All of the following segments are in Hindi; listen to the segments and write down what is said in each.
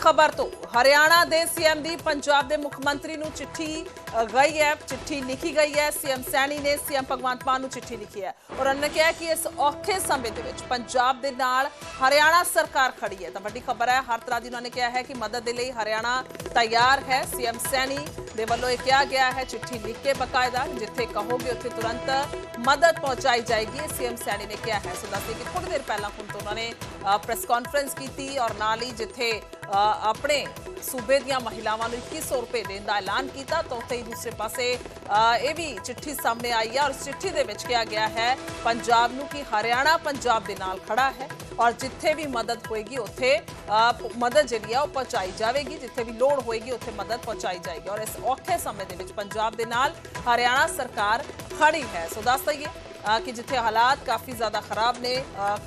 खबर तो हरियाणा के सीएम की पंजाब के मुख्यमंत्री नूं चिट्ठी गई है, चिट्ठी लिखी गई है। सीएम सैनी ने सीएम भगवंत मान नूं चिट्ठी लिखी है और उन्होंने कहा कि इस औखे समय दे विच पंजाब दे नाल हरियाणा सरकार खड़ी है। तो वड्डी खबर है, हर तरह की उन्होंने कहा है कि मदद के लिए हरियाणा तैयार है। सीएम सैनी दे वल्लों यह कहा गया है, चिट्ठी लिख के बकायदा जिथे कहोगे उत्थे तुरंत मदद पहुंचाई जाएगी, सीएम सैनी ने कहा है। सो दस्सिए कि थोड़ी देर पहला हुण तो उन्होंने प्रेस कॉन्फ्रेंस की और नाल ही जिथे अपने सूबे दियां महिलावां नूं 2100 रुपए देने का ऐलान किया, तो उत्थे ही दूसरे पासे ये भी चिट्ठी सामने आई है और इस चिट्ठी दे विच कहा गया है पंजाब नूं कि हरियाणा पंजाब दे नाल खड़ा है और जिथे भी मदद होएगी उत्थे मदद जिहड़ी है पहुंचाई जाएगी, जिथे भी लोड़ होएगी उत्थे मदद पहुंचाई जाएगी और इस औखे समय दे विच पंजाब दे नाल हरियाणा सरकार खड़ी है। सो दस दईए कि जिथे हालात काफ़ी ज़्यादा खराब ने,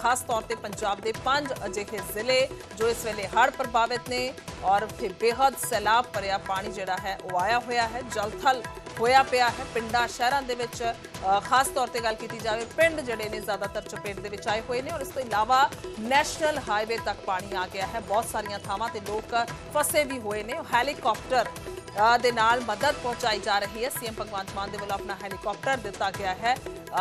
खास तौर पर पंजाब के 5 अजिहे जिले जो इस वेले हड़ प्रभावित ने और उत्थे बेहद सैलाब भरिया पानी जिहड़ा है वो आया होया है, जल थल होया पिया है। पिंडां शहरां दे विच खास तौर पर गल की जाए, पिंड जिहड़े ने ज़्यादातर चपेट दे विच आए हुए ने और इस तो इलावा नैशनल हाईवे तक पानी आ गया है। बहुत सारियां थावां ते लोग फसे भी हुए ने। हैलीकॉप्टर दे नाल मदद पहुंचाई जा रही है। सीएम भगवंत मान दे वल्लों अपना हैलीकॉप्टर दिता गया है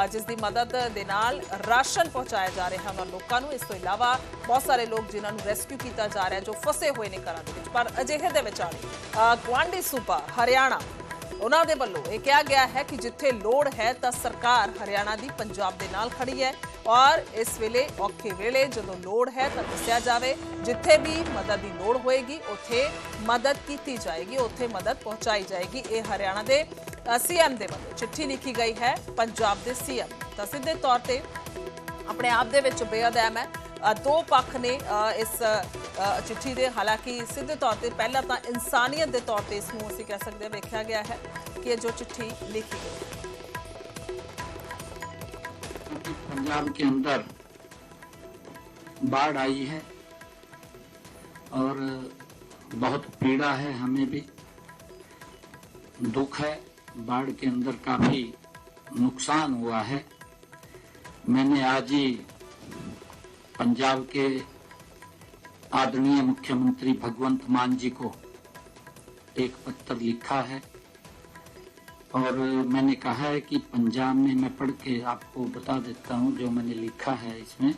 जिसकी मदद दे नाल राशन पहुंचाया जा रहा है उन्होंने लोगों को। इस तो इलावा बहुत सारे लोग जिन्होंने रेस्क्यू किया जा रहा है जो फसे हुए ने घरां दे विच। पर अजिहे दे विचाले गुआंढी सूबा हरियाणा उन्होंने वल्लों यह कहा गया है कि जिथे लोड़ है तो सरकार हरियाणा की पंजाब दे नाल खड़ी है और इस वेले औखे वेले जदों लोड़ है तो दस्सिया जाए, जिथे भी मदद की लोड़ होएगी उत्थे मदद की जाएगी, उत्थे मदद पहुंचाई जाएगी। ये हरियाणा के सीएम दे वल्लों चिट्ठी लिखी गई है पंजाब के सीएम। तो सीधे तौर पर अपने आप दे विच बेहद अहम है। दो पक्ष ने इस चिट्ठी के, हालांकि सीधे तौर पर पहला तो इंसानियत के तौर पर इसनूं असीं कह सकते हैं वेख्या गया है कि जो चिट्ठी लिखी गई है। पंजाब के अंदर बाढ़ आई है और बहुत पीड़ा है, हमें भी दुख है। बाढ़ के अंदर काफी नुकसान हुआ है। मैंने आज ही पंजाब के आदरणीय मुख्यमंत्री भगवंत मान जी को एक पत्र लिखा है और मैंने कहा है कि पंजाब में, मैं पढ़ के आपको बता देता हूं जो मैंने लिखा है इसमें।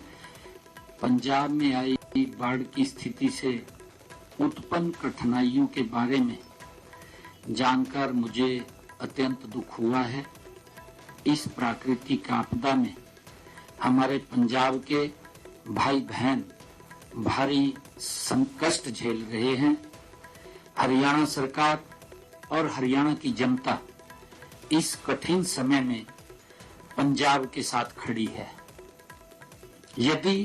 पंजाब में आई बाढ़ की स्थिति से उत्पन्न कठिनाइयों के बारे में जानकर मुझे अत्यंत दुख हुआ है। इस प्राकृतिक आपदा में हमारे पंजाब के भाई बहन भारी संकट झेल रहे हैं। हरियाणा सरकार और हरियाणा की जनता इस कठिन समय में पंजाब के साथ खड़ी है। यदि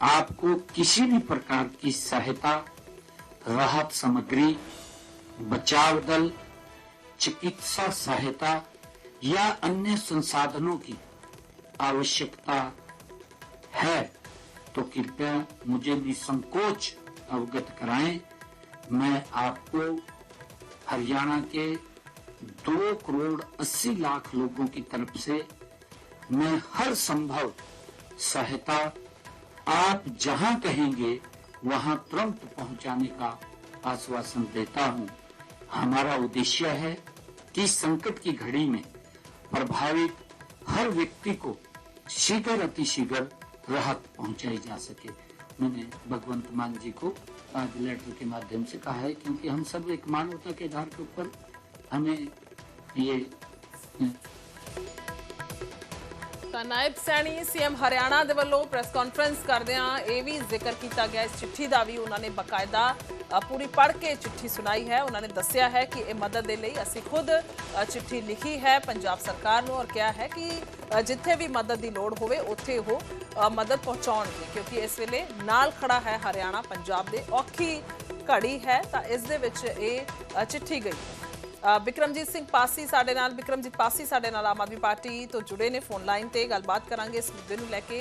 आपको किसी भी प्रकार की सहायता, राहत सामग्री, बचाव दल, चिकित्सा सहायता या अन्य संसाधनों की आवश्यकता है तो कृपया मुझे निसंकोच अवगत कराएं। मैं आपको हरियाणा के 2 करोड़ 80 लाख लोगों की तरफ से मैं हर संभव सहायता आप जहां कहेंगे वहां तुरंत पहुंचाने का आश्वासन देता हूं। हमारा उद्देश्य है कि संकट की घड़ी में प्रभावित हर व्यक्ति को शीघ्र अतिशीघ्र राहत पहुंचाई जा सके। मैंने भगवंत मान जी को आज लेटर के माध्यम से कहा है, क्योंकि हम सब एक मानवता के आधार के ऊपर हमें ये नायब सैनी सीएम हरियाणा दे वल्लों प्रेस कॉन्फ्रेंस करदियां यह भी जिक्र किया गया। इस चिट्ठी का भी उन्होंने बकायदा पूरी पढ़ के चिट्ठी सुनाई है। उन्होंने दस्सिया है कि यह मदद के लिए असीं खुद चिट्ठी लिखी है पंजाब सरकार नूं और कहा है कि जिथे भी मदद की लोड़ होवे उत्थे वो मदद पहुँचाउणगे, क्योंकि इस वेले नाल खड़ा है हरियाणा पंजाब दे। औखी घड़ी है तो इस दे विच ये चिट्ठी गई है। बिक्रमजीत सिंह पासी साडे नाल, बिक्रमजीत पासी साडे नाल आम आदमी पार्टी तो जुड़े ने फोन लाइन ते गलबात करांगे इस मुद्दे नूं लैके।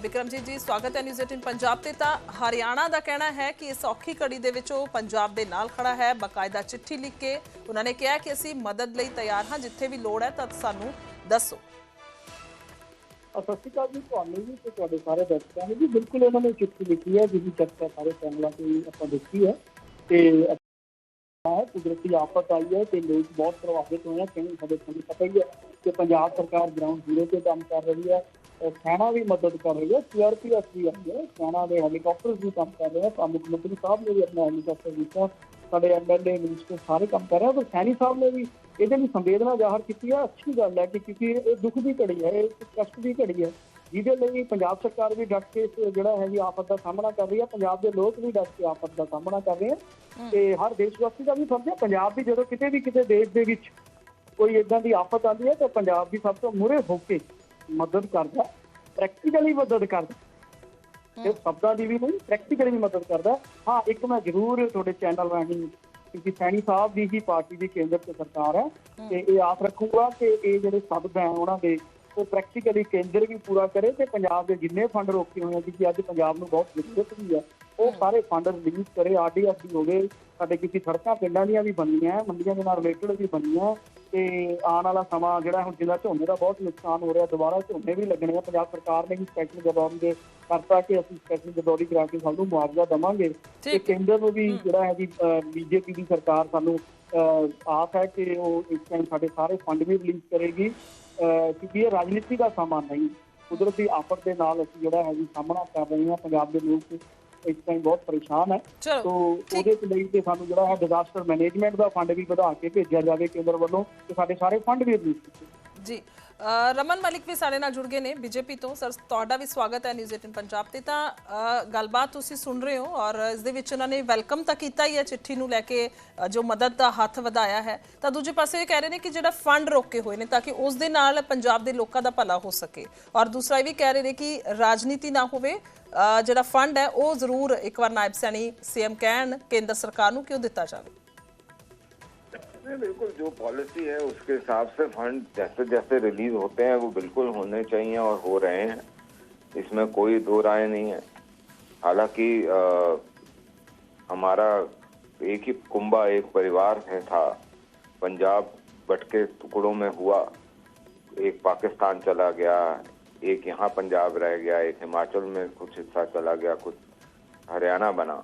बिक्रमजीत जी स्वागत है न्यूज़ 18 पंजाब ते। तां हरियाणा का कहना है कि इस औखी घड़ी दे विच पंजाब दे नाल खड़ा है, बकायदा चिट्ठी लिख के उन्होंने कहा कि असीं मदद लई तैयार हाँ, जिथे भी लोड़ है तां सानूं दसो। ਸਤਿ ਸ਼੍ਰੀ ਅਕਾਲ ਜੀ, ਤੁਹਾਨੂੰ ਵੀ ਤੇ ਤੁਹਾਡੇ ਸਾਰੇ ਦਰਸ਼ਕਾਂ ਨੂੰ ਜੀ। ਬਿਲਕੁਲ ਇਹਨਾਂ ਨੇ ਚਿੱਠੀ ਲਿਖੀ ਹੈ ਜਿਹਦੀ ਚਰਚਾ ਸਾਰੇ ਚੈਨਲਾਂ ਤੇ ਆਪਾਂ ਦੇਖੀ ਹੈ ਤੇ ਕੁਦਰਤੀ ਆਫਤ आई है तो लोग बहुत प्रभावित हुए हैं। कहीं ਤੁਹਾਨੂੰ पता ही है कि पंजाब सरकार ग्राउंड जीरो से काम कर रही है, सेना भी मदद कर रही है, CRPF भी आई है, सेना के हैलीकॉप्टर भी काम कर रहे हैं। तो मुख्यमंत्री साहब ने भी अपना हैलीकॉप्टर दिता, साढ़े MLA मिनिस्टर सारे काम कर रहे हैं। तो सैनी साहब ने भी ये संवेदना जाहिर की है। अच्छी गल है कि क्योंकि ये दुख की घड़ी है, कष्ट की घड़ी है, ਜਿਹਦੇ ਲਈ ਪੰਜਾਬ ਸਰਕਾਰ ਵੀ ਡਟ ਕੇ ਜਿਹੜਾ ਹੈ ਜੀ ਆਫਤ ਦਾ ਸਾਹਮਣਾ ਕਰ ਰਹੀ ਹੈ। ਪੰਜਾਬ ਦੇ ਲੋਕ ਵੀ ਡਟ ਕੇ ਆਫਤ ਦਾ ਸਾਹਮਣਾ ਕਰ ਰਹੇ ਆ ਤੇ ਹਰ ਦੇਸ਼ ਵਾਸੀ ਦਾ ਵੀ ਫਰਜ਼ ਹੈ। ਪੰਜਾਬ ਵੀ ਜਦੋਂ ਕਿਤੇ ਵੀ ਕਿਸੇ ਦੇਸ਼ ਦੇ ਵਿੱਚ ਕੋਈ ਇਦਾਂ ਦੀ ਆਫਤ ਆਉਂਦੀ ਹੈ ਤਾਂ ਪੰਜਾਬ ਵੀ ਸਭ ਤੋਂ ਮੂਹਰੇ ਹੋ ਕੇ ਮਦਦ ਕਰਦਾ, ਪ੍ਰੈਕਟੀਕਲੀ ਮਦਦ ਕਰਦਾ। ਇਹ ਸ਼ਬਦਾਂ ਦੀ ਵੀ ਨਹੀਂ, ਪ੍ਰੈਕਟੀਕਲੀ ਵੀ ਮਦਦ ਕਰਦਾ। ਹਾਂ, ਇੱਕ ਮੈਂ ਜ਼ਰੂਰ ਤੁਹਾਡੇ ਚੈਨਲ ਰਾਹੀਂ, ਕਿਉਂਕਿ ਸੈਣੀ ਸਾਹਿਬ ਦੀ ਹੀ ਪਾਰਟੀ ਦੀ ਕੇਂਦਰ 'ਚ ਸਰਕਾਰ ਹੈ, ਤੇ ਇਹ ਆਸ ਰੱਖੂਗਾ ਕਿ ਇਹ ਜਿਹੜੇ ਸ਼ਬਦ ਹੈ ਉਹਨਾਂ ਦੇ ਉਹ ਪ੍ਰੈਕਟੀਕਲੀ ਕੇਂਦਰ ਵੀ ਪੂਰਾ ਕਰੇ ਤੇ ਪੰਜਾਬ ਦੇ ਜਿੰਨੇ ਫੰਡ ਰੋਕੇ ਹੋਏ ਆ, ਕਿ ਅੱਜ ਪੰਜਾਬ ਨੂੰ ਬਹੁਤ ਜ਼ਰੂਰਤ ਵੀ ਹੈ, ਉਹ ਸਾਰੇ ਫੰਡ ਰਿਲੀਜ਼ ਕਰੇ। RDF ਹੋਵੇ, ਸਾਡੇ ਕਿਸੇ ਸੜਕਾਂ ਪਿੰਡਾਂ ਦੀਆਂ ਵੀ ਬਣੀਆਂ, ਮੰਡੀਆਂ ਦੇ ਨਾਲ ਰਿਲੇਟਡ ਵੀ ਬਣੀਆਂ। ਤੇ ਆਉਣ ਵਾਲਾ ਸਮਾਂ ਜਿਹੜਾ ਹੁਣ ਜਿੰਨਾ ਝੋਨੇ ਦਾ ਬਹੁਤ ਨੁਕਸਾਨ ਹੋ ਰਿਹਾ, ਦੁਬਾਰਾ ਝੋਨੇ ਵੀ ਲੱਗਣੇ ਆ। ਪੰਜਾਬ ਸਰਕਾਰ ਨੇ ਵੀ ਸਪੈਸ਼ਲ ਗਦੌਰੀ ਕਰਤਾ ਕਿ ਅਸੀਂ ਸਪੈਸ਼ਲ ਗਦੌਰੀ ਕਰਾ ਕੇ ਸਭ ਨੂੰ ਮੁਆਵਜ਼ਾ ਦੇਵਾਂਗੇ। ਤੇ ਕੇਂਦਰ ਨੂੰ ਵੀ ਜਿਹੜਾ ਹੈ ਜੀ BJP ਦੀ ਸਰਕਾਰ ਸਾਨੂੰ ਆਸ ਹੈ ਕਿ ਉਹ ਇਸ ਟਾਈਮ ਸਾਡੇ ਸਾਰੇ ਫੰਡ ਵੀ ਰਿਲੀਜ਼ ਕਰੇਗੀ, ਕਿਉਂਕਿ ਇਹ ਰਾਜਨੀਤੀ ਦਾ ਸਮਾਂ ਨਹੀਂ, ਕੁਦਰਤੀ ਆਫਤ ਦੇ ਨਾਲ ਅਸੀਂ ਜਿਹੜਾ ਹੈ ਜੀ ਸਾਹਮਣਾ ਕਰ ਰਹੇ ਹਾਂ। ਪੰਜਾਬ ਦੇ ਲੋਕ ਇਸ ਟਾਈਮ ਬਹੁਤ ਪਰੇਸ਼ਾਨ ਹੈ। ਤੋ ਉਹਦੇ ਲਈ ਤੇ ਸਾਨੂੰ ਜਿਹੜਾ ਹੈ ਡਿਜ਼ਾਸਟਰ ਮੈਨੇਜਮੈਂਟ ਦਾ ਫੰਡ ਵੀ ਵਧਾ ਕੇ ਭੇਜਿਆ ਜਾਵੇ ਕੇਂਦਰ ਵੱਲੋਂ, ਤੇ ਸਾਡੇ ਸਾਰੇ ਫੰਡ ਵੀ ਰਿਲੀਜ਼ ਕੀਤੇ ਜੀ। ਰਮਨ ਮਲਿਕ ਵੀ ਸਾਡੇ ਨਾਲ ਜੁੜ ਗਏ ਨੇ BJP ਤੋਂ। ਸਰ, ਤੁਹਾਡਾ ਵੀ ਸਵਾਗਤ ਹੈ ਨਿਊਜ਼ 18 ਪੰਜਾਬ ਤੇ। ਤਾਂ ਗੱਲਬਾਤ ਤੁਸੀਂ ਸੁਣ ਰਹੇ ਹੋ ਔਰ ਇਸ ਦੇ ਵਿੱਚ ਉਹਨਾਂ ਨੇ ਵੈਲਕਮ ਤਾਂ ਕੀਤਾ ਹੀ ਹੈ ਚਿੱਠੀ ਨੂੰ ਲੈ ਕੇ, ਜੋ ਮਦਦ ਦਾ ਹੱਥ ਵਧਾਇਆ ਹੈ। ਤਾਂ ਦੂਜੇ ਪਾਸੇ ਇਹ ਕਹਿ ਰਹੇ ਨੇ ਕਿ ਜਿਹੜਾ ਫੰਡ ਰੋਕੇ ਹੋਏ ਨੇ ਤਾਂ ਕਿ ਉਸ ਦੇ ਨਾਲ ਪੰਜਾਬ ਦੇ ਲੋਕਾਂ ਦਾ ਭਲਾ ਹੋ ਸਕੇ, ਔਰ ਦੂਸਰਾ ਇਹ ਵੀ ਕਹਿ ਰਹੇ ਨੇ ਕਿ ਰਾਜਨੀਤੀ ਨਾ ਹੋਵੇ, ਜਿਹੜਾ ਫੰਡ ਹੈ ਉਹ ਜ਼ਰੂਰ ਇੱਕ ਵਾਰ ਨਾਇਬ ਸੈਣੀ CM ਕਹਿਣ ਕੇਂਦਰ ਸਰਕਾਰ ਨੂੰ ਕਿ ਉਹ ਦਿੱਤਾ ਜਾਵੇ। बिल्कुल, जो पॉलिसी है उसके हिसाब से फंड जैसे जैसे रिलीज होते हैं वो बिल्कुल होने चाहिए और हो रहे हैं, इसमें कोई दो राय नहीं है। हालांकि हमारा एक ही कुंबा एक परिवार है था, पंजाब बट के टुकड़ों में हुआ, एक पाकिस्तान चला गया, एक यहाँ पंजाब रह गया, एक हिमाचल में कुछ हिस्सा चला गया, कुछ हरियाणा बना।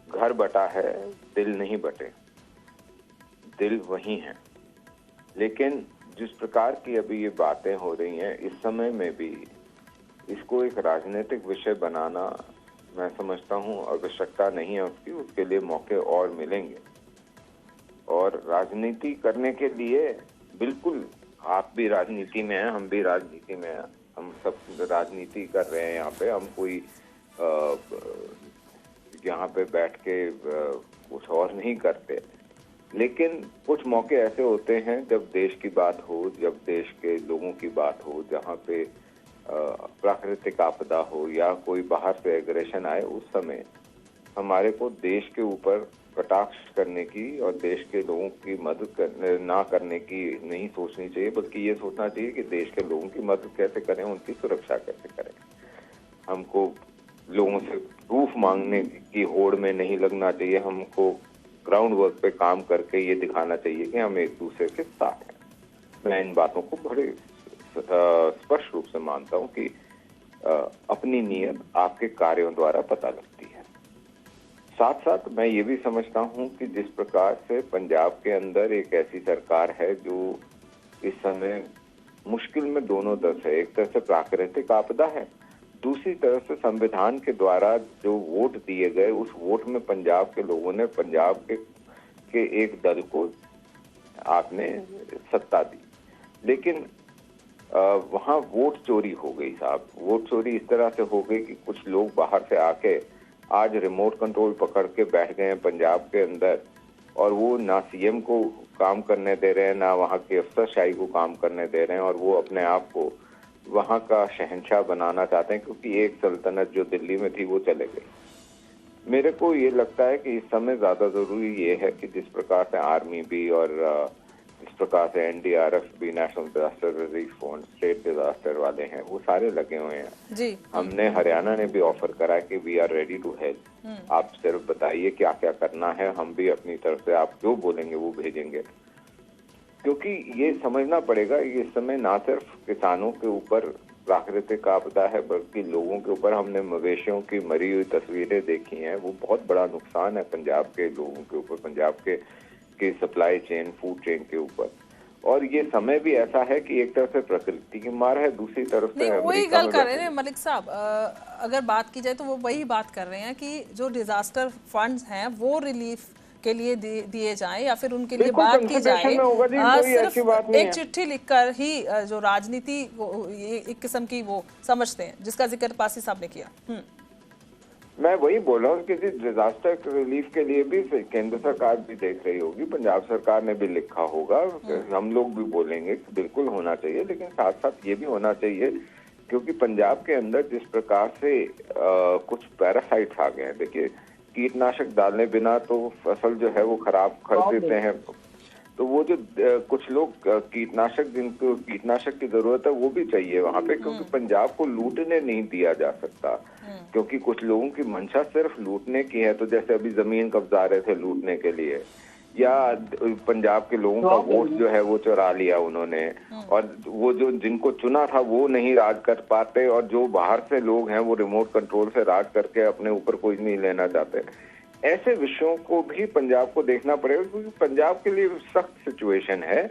घर बटा है, दिल नहीं बटे, दिल वही है। लेकिन जिस प्रकार की अभी ये बातें हो रही हैं, इस समय में भी इसको एक राजनीतिक विषय बनाना मैं समझता हूँ आवश्यकता नहीं है उसकी, उसके लिए मौके और मिलेंगे। और राजनीति करने के लिए बिल्कुल आप भी राजनीति में हैं, हम भी राजनीति में हैं, हम सब राजनीति कर रहे हैं यहाँ पे। हम कोई यहाँ पे बैठ के कुछ और नहीं करते, लेकिन कुछ मौके ऐसे होते हैं जब देश की बात हो, जब देश के लोगों की बात हो, जहाँ पे प्राकृतिक आपदा हो या कोई बाहर से एग्रेशन आए, उस समय हमारे को देश के ऊपर कटाक्ष करने की और देश के लोगों की मदद ना करने की नहीं सोचनी चाहिए, बल्कि ये सोचना चाहिए कि देश के लोगों की मदद कैसे करें, उनकी सुरक्षा कैसे करें। हमको लोगों से प्रूफ मांगने की होड़ में नहीं लगना चाहिए, हमको ग्राउंड वर्क पे काम करके ये दिखाना चाहिए कि हम एक दूसरे के साथ हैं। मैं इन बातों को बड़े स्पष्ट रूप से मानता हूँ कि अपनी नीयत आपके कार्यों द्वारा पता लगती है। साथ साथ मैं ये भी समझता हूँ कि जिस प्रकार से पंजाब के अंदर एक ऐसी सरकार है जो इस समय मुश्किल में दोनों दस है, एक तरह से प्राकृतिक आपदा है, दूसरी तरफ से संविधान के द्वारा जो वोट दिए गए, उस वोट में पंजाब के लोगों ने पंजाब के एक दल को आपने सत्ता दी। लेकिन वहाँ वोट चोरी हो गई साहब। वोट चोरी इस तरह से हो गई कि कुछ लोग बाहर से आके आज रिमोट कंट्रोल पकड़ के बैठ गए हैं पंजाब के अंदर, और वो ना CM को काम करने दे रहे हैं, ना वहाँ की अफसरशाही को काम करने दे रहे हैं, और वो अपने आप को वहाँ का शहंशाह बनाना चाहते हैं, क्योंकि एक सल्तनत जो दिल्ली में थी वो चले गई। मेरे को ये लगता है कि इस समय ज्यादा जरूरी ये है कि जिस प्रकार से आर्मी भी और जिस प्रकार से NDRF भी, national disaster relief fund, state disaster वाले हैं, वो सारे लगे हुए हैं जी। हमने हरियाणा ने भी ऑफर करा कि we are ready to help, आप सिर्फ बताइए क्या क्या करना है, हम भी अपनी तरफ से आप जो बोलेंगे वो भेजेंगे। क्योंकि ये समझना पड़ेगा इस समय ना सिर्फ किसानों के ऊपर प्राकृतिक आपदा है, बल्कि लोगों के ऊपर हमने मवेशियों की मरी हुई तस्वीरें देखी हैं। वो बहुत बड़ा नुकसान है पंजाब के लोगों के ऊपर, पंजाब के सप्लाई चेन, फूड चेन के ऊपर। और ये समय भी ऐसा है कि एक तरफ से प्रकृति की मार है, दूसरी तरफ से वही गल कर रहे हैं मलिक साहब। अगर बात की जाए तो वो वही बात कर रहे हैं कि जो डिजास्टर फंड्स हैं वो रिलीफ के लिए दिए जाएं या फिर उनके लिए बात की जाए। सिर्फ एक चिट्ठी लिखकर ही जो राजनीति एक किस्म की वो समझते हैं, जिसका जिक्र पासी साहब ने किया। मैं वही बोल रहा हूँ, किसी डिजास्टर रिलीफ के लिए भी केंद्र सरकार भी देख रही होगी, पंजाब सरकार ने भी लिखा होगा, हम लोग भी बोलेंगे बिल्कुल होना चाहिए, लेकिन साथ साथ ये भी होना चाहिए क्योंकि पंजाब के अंदर जिस प्रकार से कुछ पैरासाइट्स आ गए हैं। देखिए, कीटनाशक डालने बिना तो फसल जो है वो खराब कर देते हैं, तो वो जो कुछ लोग कीटनाशक, जिनको कीटनाशक की जरूरत है वो भी चाहिए वहां पे, क्योंकि पंजाब को लूटने नहीं दिया जा सकता, क्योंकि कुछ लोगों की मंशा सिर्फ लूटने की है। तो जैसे अभी जमीन कब्जा रहे थे लूटने के लिए, या पंजाब के लोगों का वोट जो है वो चुरा लिया उन्होंने, और वो जो जिनको चुना था वो नहीं राज कर पाते, और जो बाहर से लोग हैं वो रिमोट कंट्रोल से राज करके अपने ऊपर कोई नहीं लेना चाहते। ऐसे विषयों को भी पंजाब को देखना पड़ेगा, क्योंकि पंजाब के लिए सख्त सिचुएशन है।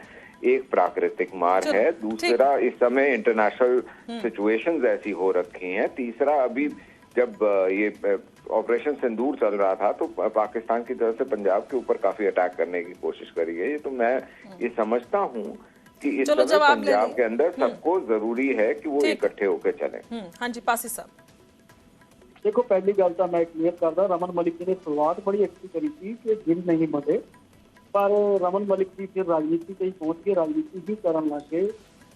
एक प्राकृतिक मार है, दूसरा इस समय इंटरनेशनल सिचुएशंस ऐसी हो रखी हैं, तीसरा अभी जब ये ऑपरेशन सिंदूर चल रहा था तो पाकिस्तान की तरफ से पंजाब के ऊपर काफी अटैक करने की कोशिश करी गई। तो मैं ये समझता हूँ कि इस समय पंजाब के अंदर सबको जरूरी है कि वो इकट्ठे होकर चलें। हाँ जी, पासी साहब। देखो, पहली गल तो मैं क्लीयर करदा, रमन मलिक जी ने शुरुआत बड़ी अच्छी करी थी कि दिन नहीं बदे, पर रमन मलिक जी फिर राजनीति ते पहुंच के राजनीति ही करन लग गए।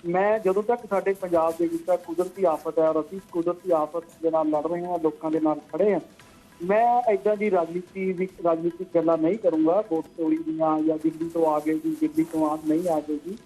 मैं ਜਦੋਂ तक ਸਾਡੇ ਪੰਜਾਬ ਦੇ ਵਿੱਚ ਕੁਦਰਤੀ ਆਫਤ ਹੈ ਔਰ ਅਸੀਂ ਕੁਦਰਤੀ ਆਫਤ ਦੇ ਨਾਲ ਲੜ ਰਹੇ ਹਾਂ, ਲੋਕਾਂ ਦੇ ਨਾਲ ਖੜੇ ਹਾਂ, ਮੈਂ ਇਦਾਂ ਦੀ ਰਾਜਨੀਤਿਕ ਗੱਲਾਂ ਨਹੀਂ ਕਰੂੰਗਾ ਵੋਟ ਚੋਰੀ ਦੀਆਂ ਜਾਂ ਦਿੱਲੀ ਤੋਂ ਆ ਗਏ ਜੀ, ਦਿੱਲੀ ਤੋਂ ਆ ਨਹੀਂ ਆ ਗਏ ਜੀ,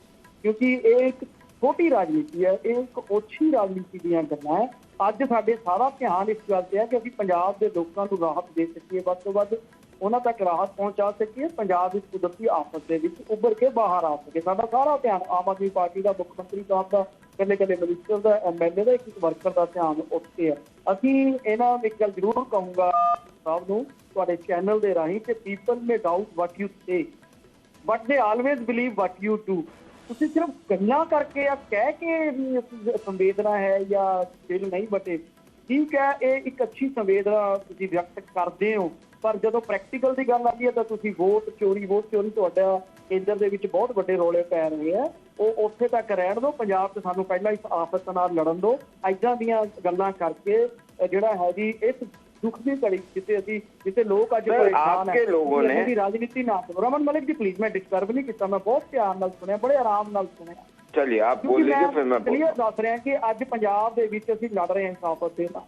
ਕਿਉਂਕਿ ਇਹ ਇੱਕ ਛੋਟੀ ਰਾਜਨੀਤੀ ਹੈ, ਇਹ ਇੱਕ ਓਛੀ ਰਾਜਨੀਤੀ ਦੀਆਂ ਗੱਲਾਂ ਹੈ। ਅੱਜ ਸਾਡੇ ਸਾਰਾ ਧਿਆਨ ਇਸ ਗੱਲ ਤੇ ਹੈ ਕਿ ਅਸੀਂ ਪੰਜਾਬ ਦੇ ਲੋਕਾਂ ਨੂੰ ਰਾਹਤ ਦੇ ਸਕੀਏ, ਵੱਧ ਤੋਂ ਵੱਧ ਉਹਨਾਂ ਤੱਕ ਰਾਹਤ ਪਹੁੰਚਾ ਸਕੀਏ, ਪੰਜਾਬ ਇਸ ਕੁਦਰਤੀ ਆਫਤ ਦੇ ਵਿੱਚ ਉੱਭਰ ਕੇ ਬਾਹਰ ਆ ਸਕੇ। ਸਾਡਾ ਸਾਰਾ ਧਿਆਨ ਆਮ ਆਦਮੀ ਪਾਰਟੀ ਦਾ, ਮੁੱਖ ਮੰਤਰੀ ਸਾਹਿਬ ਦਾ, ਕੱਲੇ ਮਿਨਿਸਟਰ ਦਾ, ਐਮਐਲਏ ਦਾ, ਇੱਕ ਵਰਕਰ ਦਾ ਧਿਆਨ ਉੱਤੇ ਹੈ। ਅਸੀਂ ਇਹਨਾਂ ਇੱਕ ਗੱਲ ਜ਼ਰੂਰ ਕਹੂੰਗਾ ਸਾਹਿਬ ਨੂੰ ਤੁਹਾਡੇ ਚੈਨਲ ਦੇ ਰਾਹੀਂ ਕਿ people may doubt what you say but they always believe what you do. ਤੁਸੀਂ ਸਿਰਫ ਗੱਲਾਂ ਕਰਕੇ ਜਾਂ ਕਹਿ ਕੇ ਸੰਵੇਦਨਾ ਹੈ ਜਾਂ ਦਿਲ ਨਹੀਂ ਬਟੇ, ਠੀਕ ਹੈ, ਇਹ ਇੱਕ ਅੱਛੀ ਸੰਵੇਦਨਾ ਤੁਸੀਂ ਵਿਅਕਤ ਕਰਦੇ ਹੋ, ਪਰ ਜਦੋਂ ਪ੍ਰੈਕਟੀਕਲ ਦੀ ਗੱਲ ਆਉਂਦੀ ਹੈ ਤਾਂ ਤੁਸੀਂ ਵੋਟ ਚੋਰੀ ਤੁਹਾਡਾ ਕੇਂਦਰ ਦੇ ਵਿੱਚ ਬਹੁਤ ਵੱਡੇ ਰੌਲੇ ਪੈ ਰਹੇ ਆ, ਉਹ ਉੱਥੇ ਤੱਕ ਰਹਿਣ ਦਿਓ। ਪੰਜਾਬ 'ਚ ਸਾਨੂੰ ਪਹਿਲਾਂ ਇਸ ਆਫਤ ਨਾਲ ਲੜਨ ਦਿਓ। ਇੱਦਾਂ ਦੀਆਂ ਗੱਲਾਂ ਕਰਕੇ ਜਿਹੜਾ ਹੈ ਜੀ ਇਸ ਦੁੱਖ ਦੀ ਘੜੀ ਜਿੱਥੇ ਲੋਕ ਅੱਜ ਪਰੇਸ਼ਾਨ ਹੈ, ਦੀ ਰਾਜਨੀਤੀ ਨਾ ਕਰੋ। ਰਮਨ ਮਲਿਕ ਜੀ ਪਲੀਜ਼, ਮੈਂ ਡਿਸਟਰਬ ਨਹੀਂ ਕੀਤਾ, ਮੈਂ ਬਹੁਤ ਪਿਆਰ ਨਾਲ ਸੁਣਿਆ, ਬੜੇ ਆਰਾਮ ਨਾਲ ਸੁਣਿਆ। ਚਲਿਏ ਆਪ ਬੋਲ ਲੀजिए, ਫਿਰ ਮੈਂ ਕਲੀਅਰ ਦੱਸ ਰਿਹਾ ਕਿ ਅੱਜ ਪੰਜਾਬ ਦੇ ਵਿੱਚ ਅਸੀਂ ਲੜ ਰਹੇ ਹਾਂ ਇਸ ਆਫਤ ਦੇ ਨਾਲ।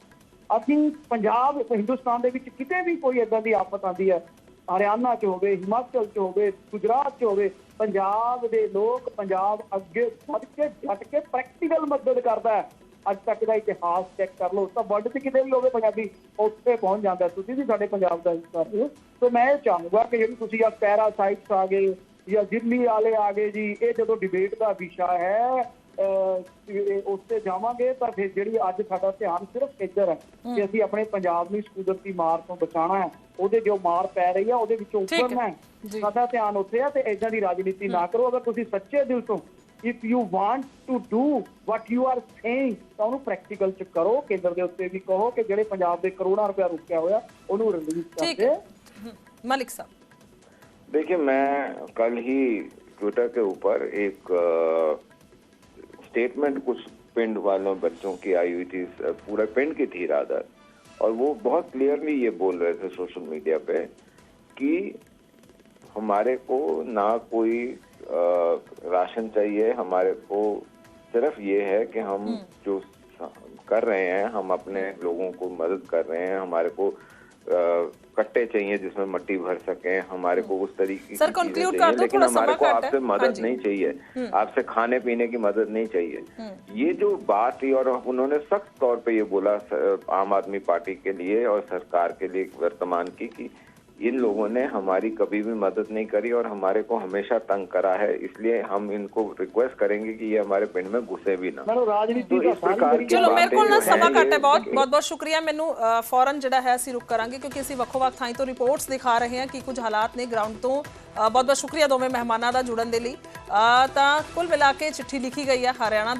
ਅਸੀਂ ਪੰਜਾਬ, ਹਿੰਦੁਸਤਾਨ ਦੇ ਵਿੱਚ ਕਿਤੇ ਵੀ ਕੋਈ ਏਦਾਂ ਦੀ ਆਫਤ ਆਉਂਦੀ ਹੈ, ਹਰਿਆਣਾ 'ਚ ਹੋਵੇ, ਹਿਮਾਚਲ 'ਚ ਹੋਵੇ, ਗੁਜਰਾਤ 'ਚ ਹੋਵੇ, ਪੰਜਾਬ ਦੇ ਲੋਕ, ਪੰਜਾਬ ਅੱਗੇ ਵੱਧ ਕੇ ਡਟ ਕੇ ਪ੍ਰੈਕਟੀਕਲ ਮਦਦ ਕਰਦਾ ਹੈ। ਅੱਜ ਤੱਕ ਦਾ ਇਤਿਹਾਸ ਚੈੱਕ ਕਰ ਲਓ ਤਾਂ ਵਰਲਡ 'ਚ ਕਿਤੇ ਵੀ ਹੋਵੇ ਪੰਜਾਬੀ ਉੱਥੇ ਪਹੁੰਚ ਜਾਂਦਾ। ਤੁਸੀਂ ਵੀ ਸਾਡੇ ਪੰਜਾਬ ਦਾ ਹਿੱਸਾ ਹੋ, ਤਾਂ ਮੈਂ ਇਹ ਚਾਹੂੰਗਾ ਕਿ ਜਿਹੜੀ ਤੁਸੀਂ ਆ ਪੈਰਾਸਾਈਟਸ ਆ ਗਏ ਜਾਂ ਦਿੱਲੀ ਵਾਲੇ ਆ ਗਏ ਜੀ, ਇਹ ਜਦੋਂ ਡਿਬੇਟ ਦਾ ਵਿਸ਼ਾ ਹੈ ਉੱਤੇ ਜਾਵਾਂਗੇ ਤਾਂ ਫਿਰ ਜਿਹੜੀ ਅੱਜ ਸਾਡਾ ਧਿਆਨ ਸਿਰਫ ਇੱਧਰ ਹੈ ਕਿ ਅਸੀਂ ਆਪਣੇ ਪੰਜਾਬ ਨੂੰ ਇਸ ਕੁਦਰਤੀ ਮਾਰ ਤੋਂ ਬਚਾਉਣਾ ਹੈ, ਉਹਦੇ ਜੋ ਮਾਰ ਪੈ ਰਹੀ ਹੈ ਉਹਦੇ ਵਿੱਚੋਂ ਉੱਭਰਨਾ ਹੈ, ਸਾਡਾ ਧਿਆਨ ਉੱਥੇ ਹੈ। ਤੇ ਏਦਾਂ ਦੀ ਰਾਜਨੀਤੀ ਨਾ ਕਰੋ। ਅਗਰ ਤੁਸੀਂ ਸੱਚੇ ਦਿਲ ਤੋਂ if you want to do what you are saying ਤਾਂ ਉਹਨੂੰ ਪ੍ਰੈਕਟੀਕਲ ਚ ਕਰੋ। ਕੇਂਦਰ ਦੇ ਉੱਤੇ ਵੀ ਕਹੋ ਕਿ ਜਿਹੜੇ ਪੰਜਾਬ ਦੇ ਕਰੋੜਾਂ ਰੁਪਇਆ ਰੁਕਿਆ ਹੋਇਆ ਉਹਨੂੰ ਰਿਲੀਜ਼ ਕਰ ਦੇ। मलिक साहब, देखिए, मैं कल ही ट्विटर के ऊपर एक स्टेटमेंट कुछ पिंड वालों बच्चों की आई हुई थी, पूरा पिंड की थी रादर, और वो बहुत क्लियरली ये बोल रहे थे सोशल मीडिया पे कि हमारे को ना कोई राशन चाहिए, हमारे को सिर्फ ये है कि हम जो कर रहे हैं, हम अपने लोगों को मदद कर रहे हैं, हमारे को कट्टे चाहिए जिसमें मट्टी भर सके, हमारे को उस तरीके की चीजें चाहिए, लेकिन हमारे को आपसे मदद नहीं चाहिए, आपसे खाने पीने की मदद नहीं चाहिए। ये जो बात थी, और उन्होंने सख्त तौर पे ये बोला आम आदमी पार्टी के लिए और सरकार के लिए वर्तमान की कि इन लोगों ने हमारी कभी भी मदद नहीं करी और हमारे को हमेशा तंग करा है, इसलिए हम इनको रिक्वेस्ट करेंगे कि ये हमारे पिंड में घुसे भी ना। मैडम राजनीति तो इस प्रकार की ਚਲੋ ਮੇਰੇ ਕੋਲ ਨਾ बातें जो ਸਮਾਂ हैं, ਘੱਟ ਹੈ, ਬਹੁਤ ये- ਬਹੁਤ ਬਹੁਤ ਸ਼ੁਕਰੀਆ। ਮੈਨੂੰ ਫੌਰਨ ਜਿਹੜਾ ਹੈ ਅਸੀਂ ਰੁਕ ਕਰਾਂਗੇ ਕਿਉਂਕਿ ਅਸੀਂ ਵੱਖੋ-ਵੱਖ ਥਾਈਂ ਤੋਂ ਰਿਪੋਰਟਸ ਦਿਖਾ ਰਹੇ ਹਾਂ ਕਿ ਕੁਝ ਹਾਲਾਤ ਨੇ ਗਰਾਊਂਡ ਤੋਂ। ਬਹੁਤ ਬਹੁਤ ਸ਼ੁਕਰੀਆ ਦੋਵੇਂ ਮਹਿਮਾਨਾਂ ਦਾ ਜੁੜਨ ਦੇ ਲਈ। ਤਾਂ ਕੁੱਲ ਮਿਲਾ ਕੇ ਚਿੱਠੀ ਲਿਖੀ ਗਈ ਹੈ ਹਰਿਆਣਾ ਦੇ